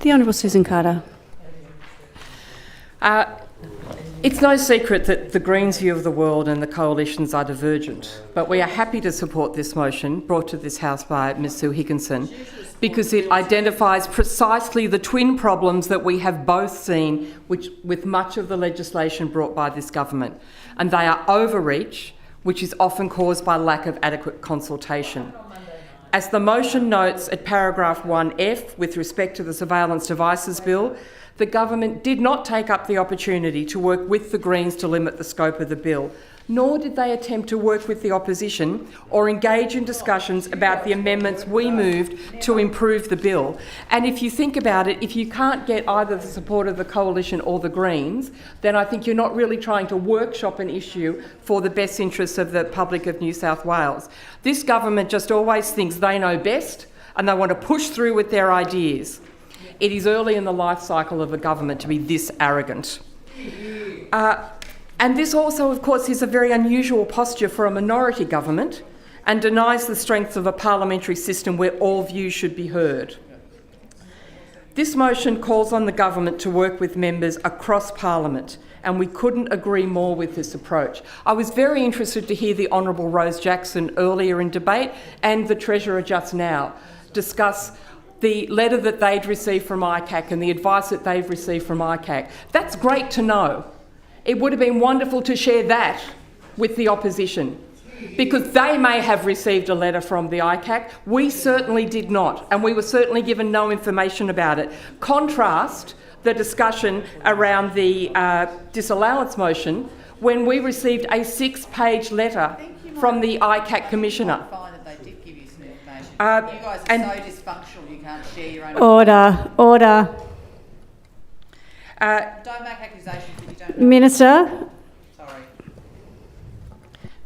The Honourable Susan Carter. It's no secret that the Greens' view of the world and the coalitions are divergent, but we are happy to support this motion brought to this House by Ms Sue Higginson because it identifies precisely the twin problems that we have both seen with much of the legislation brought by this government, and they are overreach, which is often caused by lack of adequate consultation. As the motion notes at paragraph 1F with respect to the Surveillance Devices Bill, the government did not take up the opportunity to work with the Greens to limit the scope of the bill, nor did they attempt to work with the opposition or engage in discussions about the amendments we moved to improve the bill. And if you think about it, if you can't get either the support of the coalition or the Greens, then I think you're not really trying to workshop an issue for the best interests of the public of New South Wales. This government just always thinks they know best and they want to push through with their ideas. It is early in the life cycle of a government to be this arrogant. And this also, of course, is a very unusual posture for a minority government and denies the strength of a parliamentary system where all views should be heard. This motion calls on the government to work with members across Parliament, and we couldn't agree more with this approach. I was very interested to hear the Honourable Rose Jackson earlier in debate and the Treasurer just now discuss the letter that they'd received from ICAC and the advice that they've received from ICAC. That's great to know. It would have been wonderful to share that with the opposition because they may have received a letter from the ICAC. We certainly did not, and we were certainly given no information about it. Contrast the discussion around the disallowance motion when we received a 6-page letter from the ICAC Commissioner. You guys are so dysfunctional you can't share your own... Order. Don't make accusations if you don't know. Minister. Sorry.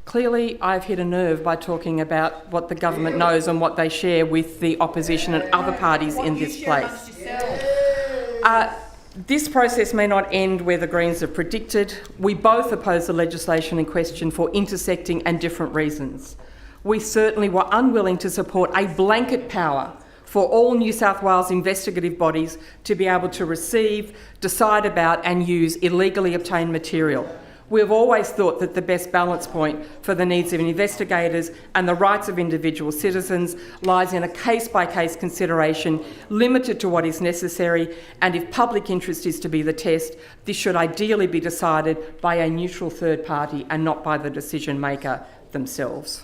Clearly, I've hit a nerve by talking about what the government knows and what they share with the opposition and other parties in this place. This process may not end where the Greens have predicted. We both oppose the legislation in question for intersecting and different reasons. We certainly were unwilling to support a blanket power for all New South Wales investigative bodies to be able to receive, decide about and use illegally obtained material. We have always thought that the best balance point for the needs of investigators and the rights of individual citizens lies in a case-by-case consideration limited to what is necessary, and if public interest is to be the test, this should ideally be decided by a neutral third party and not by the decision maker themselves.